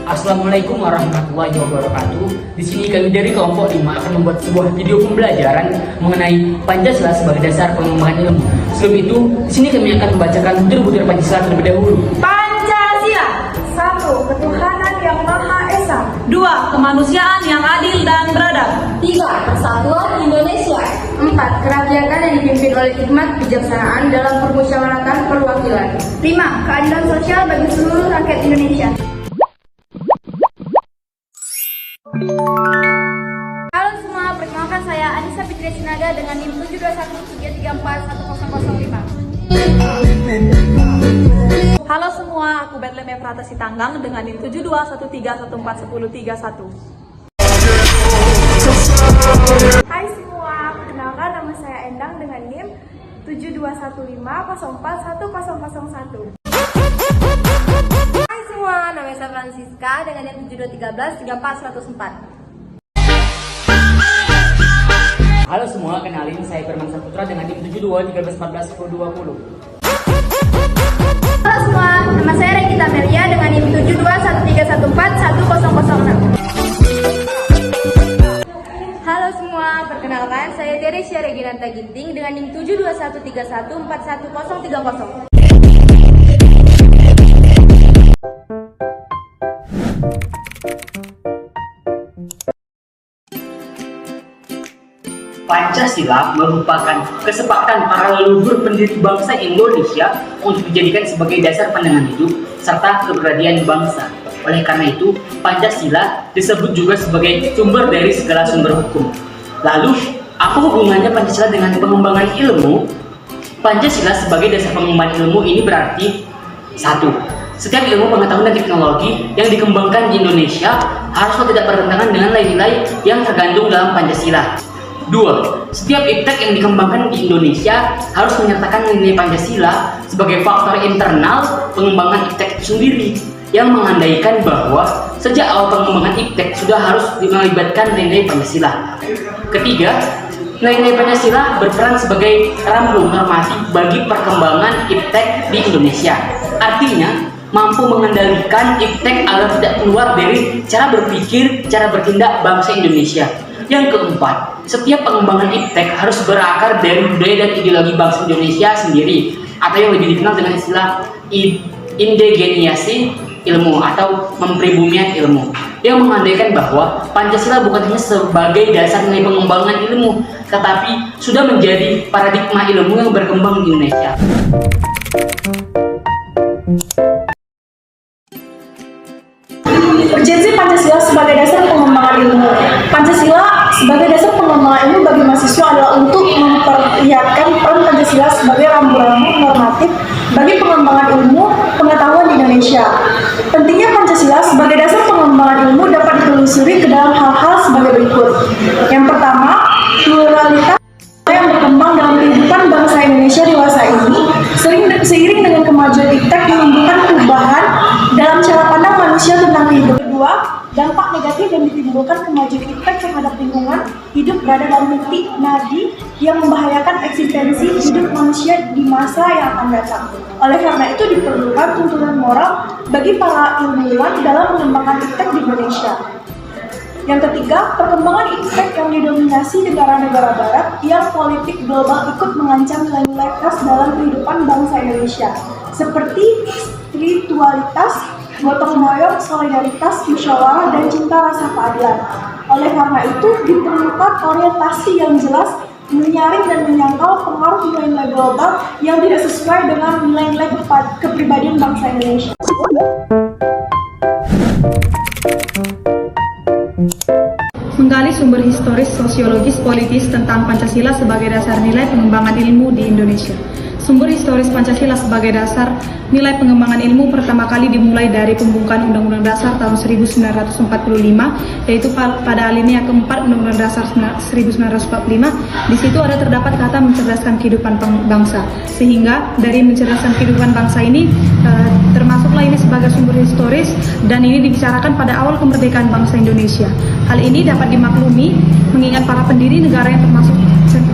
Assalamualaikum warahmatullahi wabarakatuh. Di sini kami dari kelompok 5 akan membuat sebuah video pembelajaran mengenai Pancasila sebagai dasar pengembangan ilmu. Sebelum itu, di sini kami akan membacakan butir-butir Pancasila terlebih dahulu. Pancasila. 1. Ketuhanan yang Maha Esa. 2. Kemanusiaan yang adil dan beradab. 3. Persatuan Indonesia. 4. Kerakyatan yang dipimpin oleh hikmat kebijaksanaan dalam permusyawaratan perwakilan. 5. Keadilan sosial bagi seluruh rakyat Indonesia. Halo semua, perkenalkan saya Anissa Fitri Sinaga dengan NIM 72133341105. Halo semua, aku Bethlehem Efrata Sitanggang dengan NIM 7213141031. Hai semua, perkenalkan nama saya Endang dengan NIM 7215041001. Hai semua, nama saya Francisca dengan NIM 721334104. Halo semua, kenalin saya Firman Saputra dengan NIM 7213141020. Halo semua, nama saya Regita Melia dengan NIM 72131411006. Halo semua, perkenalkan saya Teresia Reginanta Ginting dengan NIM 72131411030. Pancasila merupakan kesepakatan para leluhur pendiri bangsa Indonesia untuk dijadikan sebagai dasar pandangan hidup serta keberadaan bangsa. Oleh karena itu, Pancasila disebut juga sebagai sumber dari segala sumber hukum. Lalu, apa hubungannya Pancasila dengan pengembangan ilmu? Pancasila sebagai dasar pengembangan ilmu ini berarti 1. Setiap ilmu pengetahuan dan teknologi yang dikembangkan di Indonesia haruslah tidak bertentangan dengan nilai-nilai yang tergandung dalam Pancasila. 2. Setiap iptek yang dikembangkan di Indonesia harus menyertakan nilai Pancasila sebagai faktor internal pengembangan iptek itu sendiri, yang mengandaikan bahwa sejak awal pengembangan iptek sudah harus melibatkan nilai Pancasila. Ketiga, nilai Pancasila berperan sebagai rambu normatif bagi perkembangan iptek di Indonesia. Artinya, mampu mengendalikan iptek agar tidak keluar dari cara berpikir, cara bertindak bangsa Indonesia. Yang keempat, setiap pengembangan iptek harus berakar dari budaya dan ideologi bangsa Indonesia sendiri, atau yang lebih dikenal dengan istilah indegeniasi ilmu atau mempribumian ilmu, yang mengandaikan bahwa Pancasila bukan hanya sebagai dasar nilai pengembangan ilmu, tetapi sudah menjadi paradigma ilmu yang berkembang di Indonesia. Urgensi Pancasila sebagai dasar pengembangan ilmu. Pancasila sebagai dasar pengembangan ilmu bagi mahasiswa adalah untuk memperlihatkan peran Pancasila sebagai rambu-rambu normatif bagi pengembangan ilmu pengetahuan di Indonesia. Pentingnya Pancasila sebagai dasar pengembangan ilmu dapat ditelusuri ke dalam hal-hal sebagai berikut. Yang pertama, pluralitas yang berkembang dalam kehidupan bangsa Indonesia dewasa ini seiring dengan kemajuan iptek menimbulkan perubahan dalam cara pandang manusia tentang kehidupan. Kedua, dampak negatif yang ditimbulkan kemajuan iptek terhadap lingkungan hidup berada dalam titik nadi yang membahayakan eksistensi hidup manusia di masa yang akan datang. Oleh karena itu diperlukan tuntunan moral bagi para ilmuwan dalam mengembangkan iptek di Indonesia. Yang ketiga, perkembangan iptek yang didominasi negara-negara barat yang politik global ikut mengancam nilai-nilai khas dalam kehidupan bangsa Indonesia, seperti spiritualitas, gotong royong, solidaritas, musyawarah, dan cinta rasa keadilan. Oleh karena itu, diperlukan orientasi yang jelas menyaring dan menyangkal pengaruh nilai-nilai global yang tidak sesuai dengan nilai-nilai kepribadian bangsa Indonesia. Menggali sumber historis, sosiologis, politis tentang Pancasila sebagai dasar nilai pengembangan ilmu di Indonesia. Sumber historis Pancasila sebagai dasar nilai pengembangan ilmu pertama kali dimulai dari pembukaan Undang-Undang Dasar tahun 1945, yaitu pada alinea keempat Undang-Undang Dasar 1945. Di situ ada terdapat kata mencerdaskan kehidupan bangsa, sehingga dari mencerdaskan kehidupan bangsa ini termasuklah ini sebagai sumber historis, dan ini dibicarakan pada awal kemerdekaan bangsa Indonesia. Hal ini dapat dimaklumi mengingat para pendiri negara yang termasuk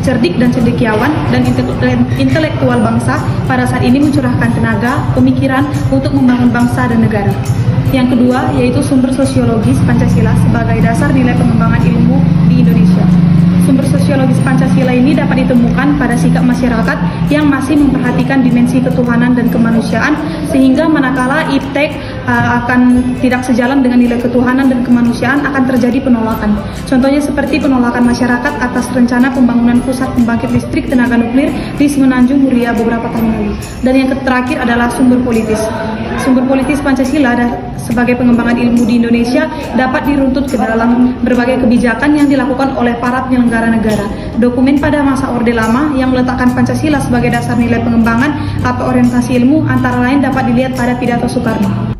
cerdik dan cendekiawan dan intelektual bangsa pada saat ini mencurahkan tenaga, pemikiran untuk membangun bangsa dan negara. Yang kedua yaitu sumber sosiologis Pancasila sebagai dasar nilai pengembangan ilmu di Indonesia. Sumber sosiologis Pancasila ini dapat ditemukan pada sikap masyarakat yang masih memperhatikan dimensi ketuhanan dan kemanusiaan, sehingga manakala iptek akan tidak sejalan dengan nilai ketuhanan dan kemanusiaan akan terjadi penolakan. Contohnya seperti penolakan masyarakat atas rencana pembangunan pusat pembangkit listrik tenaga nuklir di Semenanjung Muria beberapa tahun lalu. Dan yang terakhir adalah sumber politis. Sumber politis Pancasila sebagai pengembangan ilmu di Indonesia dapat diruntut ke dalam berbagai kebijakan yang dilakukan oleh para penyelenggara negara. Dokumen pada masa Orde Lama yang meletakkan Pancasila sebagai dasar nilai pengembangan atau orientasi ilmu antara lain dapat dilihat pada pidato Soekarno.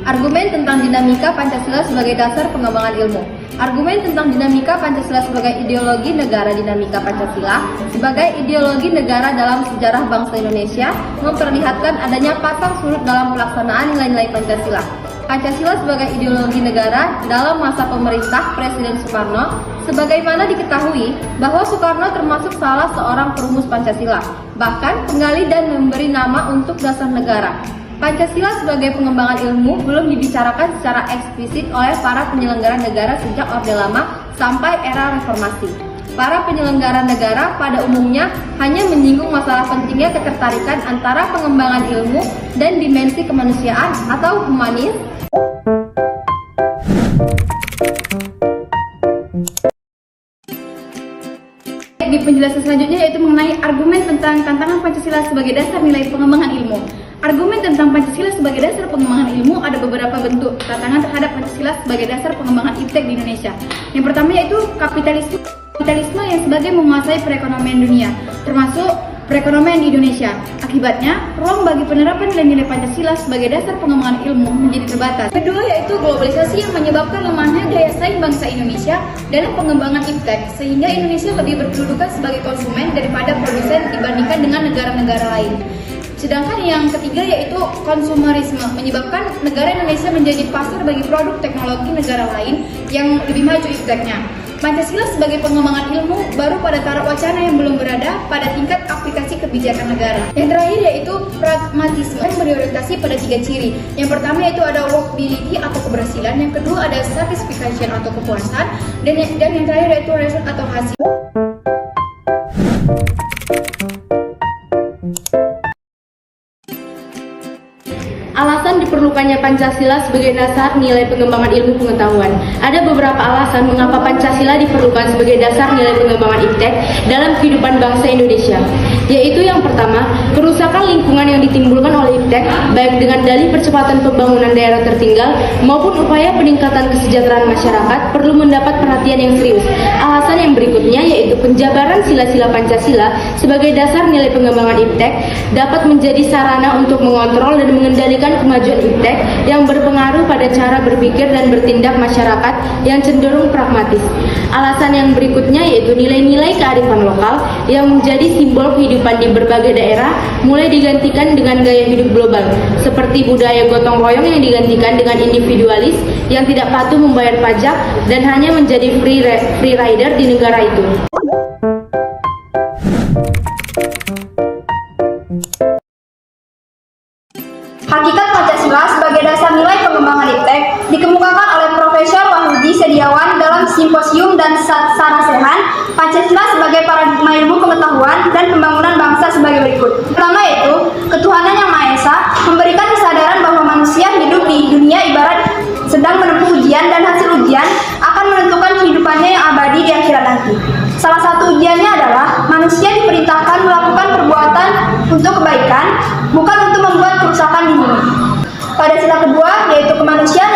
Argumen tentang dinamika Pancasila sebagai dasar pengembangan ilmu. Argumen tentang dinamika Pancasila sebagai ideologi negara. Dinamika Pancasila sebagai ideologi negara dalam sejarah bangsa Indonesia memperlihatkan adanya pasang surut dalam pelaksanaan nilai-nilai Pancasila. Pancasila sebagai ideologi negara dalam masa pemerintah Presiden Soekarno, sebagaimana diketahui bahwa Soekarno termasuk salah seorang perumus Pancasila, bahkan penggali dan memberi nama untuk dasar negara. Pancasila sebagai pengembangan ilmu belum dibicarakan secara eksplisit oleh para penyelenggara negara sejak Orde Lama sampai era reformasi. Para penyelenggara negara pada umumnya hanya menyinggung masalah pentingnya ketertarikan antara pengembangan ilmu dan dimensi kemanusiaan atau humanis. Di penjelasan selanjutnya yaitu mengenai argumen tentang tantangan Pancasila sebagai dasar nilai pengembangan ilmu. Argumen tentang Pancasila sebagai dasar pengembangan ilmu ada beberapa bentuk tantangan terhadap Pancasila sebagai dasar pengembangan iptek di Indonesia. Yang pertama yaitu kapitalisme yang sebagai menguasai perekonomian dunia, termasuk perekonomian di Indonesia. Akibatnya, ruang bagi penerapan nilai-nilai Pancasila sebagai dasar pengembangan ilmu menjadi terbatas. Kedua yaitu globalisasi yang menyebabkan lemahnya daya saing bangsa Indonesia dalam pengembangan iptek, sehingga Indonesia lebih berkedudukan sebagai konsumen daripada produsen dibandingkan dengan negara-negara lain. Sedangkan yang ketiga yaitu konsumerisme, menyebabkan negara Indonesia menjadi pasar bagi produk teknologi negara lain yang lebih maju ipteknya. Pancasila sebagai pengembangan ilmu baru pada taraf wacana yang belum berada pada tingkat aplikasi kebijakan negara. Yang terakhir yaitu pragmatisme yang berorientasi pada 3 ciri. Yang pertama yaitu ada workability atau keberhasilan, yang kedua ada satisfaction atau kepuasan, dan yang terakhir yaitu result atau hasil. Alasan diperlukannya Pancasila sebagai dasar nilai pengembangan ilmu pengetahuan. Ada beberapa alasan mengapa Pancasila diperlukan sebagai dasar nilai pengembangan iptek dalam kehidupan bangsa Indonesia. Yaitu yang pertama, kerusakan lingkungan yang ditimbulkan oleh iptek, baik dengan dalih percepatan pembangunan daerah tertinggal maupun upaya peningkatan kesejahteraan masyarakat perlu mendapat perhatian yang serius. Alasan yang berikutnya yaitu penjabaran sila-sila Pancasila sebagai dasar nilai pengembangan iptek dapat menjadi sarana untuk mengontrol dan mengendalikan kemajuan iptek yang berpengaruh pada cara berpikir dan bertindak masyarakat yang cenderung pragmatis. Alasan yang berikutnya yaitu nilai-nilai kearifan lokal yang menjadi simbol kehidupan di berbagai daerah mulai digantikan dengan gaya hidup global, seperti budaya gotong royong yang digantikan dengan individualis yang tidak patuh membayar pajak dan hanya menjadi free rider di negara itu. Hakikat Pancasila sebagai dasar nilai pengembangan iptek dikemukakan oleh Profesor Wahyudi Setiawan dalam Simposium dan Sarasehan Pancasila sebagai paradigma ilmu pengetahuan dan pembangunan bangsa sebagai berikut. Pertama yaitu ketuhanan yang Maha Esa memberikan kesadaran bahwa manusia hidup di dunia ibarat sedang menempuh ujian dan hasil ujian akan menentukan kehidupannya yang abadi di akhirat nanti. Salah satu ujiannya adalah manusia diperintahkan melakukan perbuatan untuk kebaikan, bukan untuk membuat kerusakan di bumi. Pada sila kedua, yaitu kemanusiaan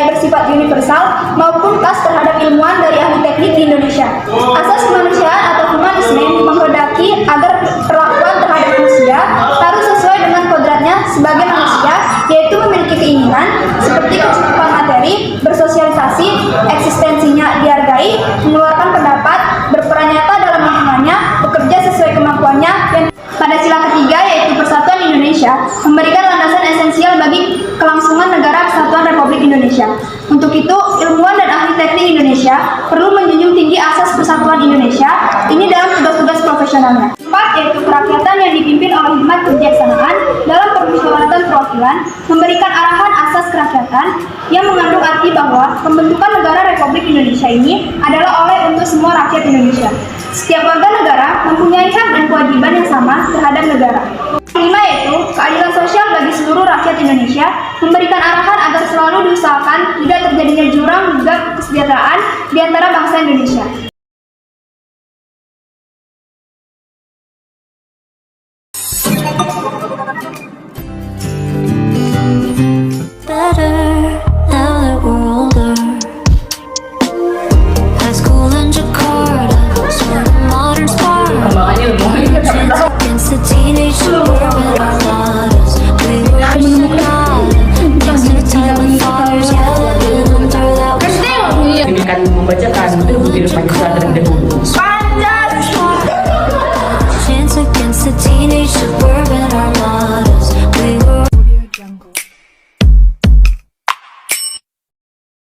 nilai bersifat universal maupun khas terhadap ilmuwan dari ahli teknik di Indonesia. Asas kemanusiaan atau humanisme menghendaki agar perlakuan terhadap manusia harus sesuai dengan kodratnya sebagai manusia, yaitu memiliki keinginan seperti kecukupan materi, bersosialisasi, eksistensinya dihargai, mengeluarkan pendapat, berperan nyata dalam lingkungannya, bekerja sesuai kemampuannya, dan pada sila ketiga yaitu Persatuan Indonesia memberikan landasan esensial bagi kelangsungan negara Kesatuan Republik Indonesia. Untuk itu, ilmuwan dan ahli teknik Indonesia perlu menjunjung tinggi asas Persatuan Indonesia ini dalam tugas-tugas profesionalnya. 4. Yaitu kerakyatan yang dipimpin oleh hikmat kebijaksanaan dalam permusyawaratan perwakilan, memberikan arahan asas kerakyatan yang mengandung arti bahwa pembentukan negara Republik Indonesia ini adalah oleh untuk semua rakyat Indonesia. Setiap warga negara mempunyai hak dan kewajiban yang sama terhadap negara. 5. Yaitu keadilan sosial bagi seluruh rakyat Indonesia, memberikan arahan agar selalu diusahakan tidak terjadinya jurang juga kesejahteraan di antara bangsa Indonesia. Better now that we're older. High school in Jakarta, sort of modern spark. Against the teenage suburban armadas. We were Sonata, next to time with fathers yelling under that was Dengan membacakan butir-butir Pancasila terlebih dahulu.